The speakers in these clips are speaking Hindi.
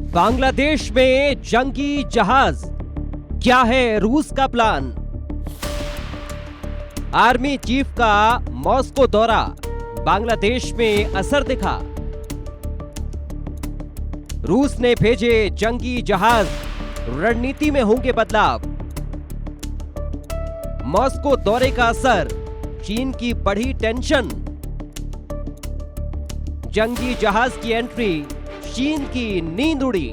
बांग्लादेश में जंगी जहाज, क्या है रूस का प्लान? आर्मी चीफ का मॉस्को दौरा बांग्लादेश में असर दिखा। रूस ने भेजे जंगी जहाज, रणनीति में होंगे बदलाव। मॉस्को दौरे का असर, चीन की बढ़ी टेंशन। जंगी जहाज की एंट्री, चीन की नींद उड़ी।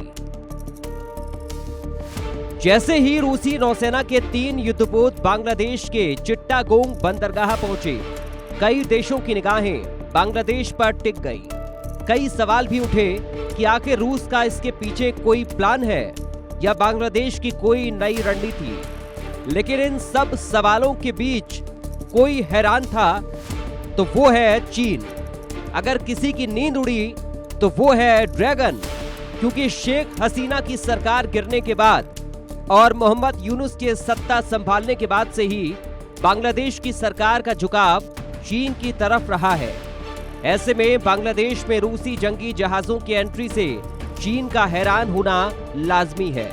जैसे ही रूसी नौसेना के 3 युद्धपोत बांग्लादेश के चिट्टागोंग बंदरगाह पहुंचे, कई देशों की निगाहें बांग्लादेश पर टिक गई। कई सवाल भी उठे कि आखिर रूस का इसके पीछे कोई प्लान है या बांग्लादेश की कोई नई रणनीति। लेकिन इन सब सवालों के बीच कोई हैरान था तो वो है चीन। अगर किसी की नींद उड़ी तो वो है ड्रैगन, क्योंकि शेख हसीना की सरकार गिरने के बाद और मोहम्मद यूनुस के सत्ता संभालने के बाद से ही बांग्लादेश की सरकार का झुकाव चीन की तरफ रहा है। ऐसे में बांग्लादेश में रूसी जंगी जहाजों की एंट्री से चीन का हैरान होना लाजमी है।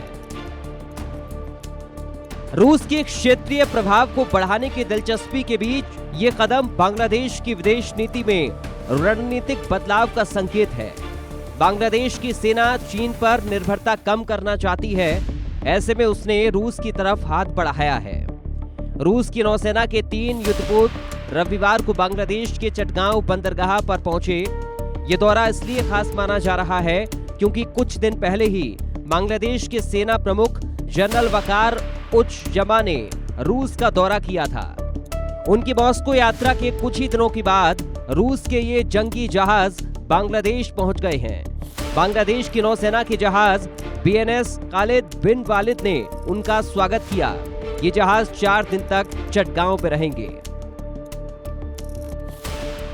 रूस के क्षेत्रीय प्रभाव को बढ़ाने की दिलचस्पी के बीच ये कदम बांग्लादेश की विदेश नीति में रणनीतिक बदलाव का संकेत है। बांग्लादेश की सेना चीन पर निर्भरता कम करना चाहती है। ऐसे में उसने रूस की तरफ हाथ बढ़ाया है। रूस की नौसेना के 3 युद्धपोत रविवार को बांग्लादेश के चटगांव बंदरगाह पर पहुंचे। ये दौरा इसलिए खास माना जा रहा है क्योंकि कुछ दिन पहले ही बांग्लादेश के सेना प्रमुख जनरल वकार उज़्ज़मा ने रूस का दौरा किया था। उनकी मॉस्को यात्रा के कुछ ही दिनों के बाद रूस के ये जंगी जहाज बांग्लादेश पहुंच गए हैं। बांग्लादेश की नौसेना के जहाज बीएनएस खालिद बिन वालिद ने उनका स्वागत किया। ये जहाज 4 दिन तक चटगांव पे रहेंगे।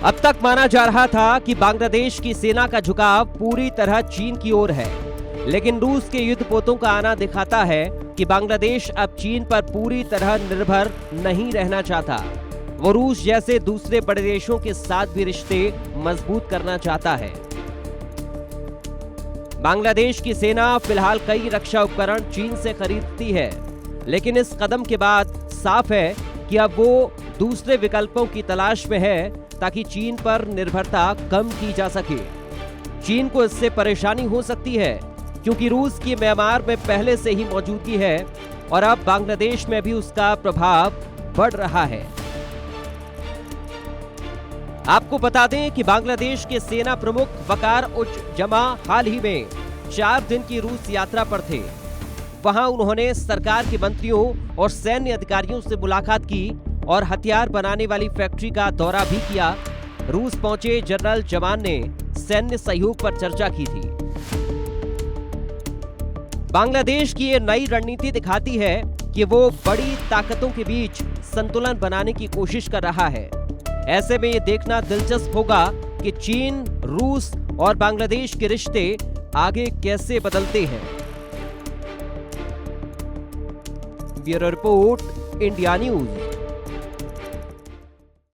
अब तक माना जा रहा था कि बांग्लादेश की सेना का झुकाव पूरी तरह चीन की ओर है, लेकिन रूस के युद्धपोतों का आना दिखाता है कि बांग्लादेश अब चीन पर पूरी तरह निर्भर नहीं रहना चाहता। वो रूस जैसे दूसरे बड़े देशों के साथ भी रिश्ते मजबूत करना चाहता है। बांग्लादेश की सेना फिलहाल कई रक्षा उपकरण चीन से खरीदती है, लेकिन इस कदम के बाद साफ है कि अब वो दूसरे विकल्पों की तलाश में है ताकि चीन पर निर्भरता कम की जा सके। चीन को इससे परेशानी हो सकती है क्योंकि रूस की म्यांमार में पहले से ही मौजूदगी है और अब बांग्लादेश में भी उसका प्रभाव बढ़ रहा है। आपको बता दें कि बांग्लादेश के सेना प्रमुख वकार उज़्ज़मा हाल ही में 4 दिन की रूस यात्रा पर थे। वहां उन्होंने सरकार के मंत्रियों और सैन्य अधिकारियों से मुलाकात की और हथियार बनाने वाली फैक्ट्री का दौरा भी किया। रूस पहुंचे जनरल जमान ने सैन्य सहयोग पर चर्चा की थी। बांग्लादेश की ये नई रणनीति दिखाती है कि वो बड़ी ताकतों के बीच संतुलन बनाने की कोशिश कर रहा है। ऐसे में ये देखना दिलचस्प होगा कि चीन, रूस और बांग्लादेश के रिश्ते आगे कैसे बदलते हैं। Bureau report, India news.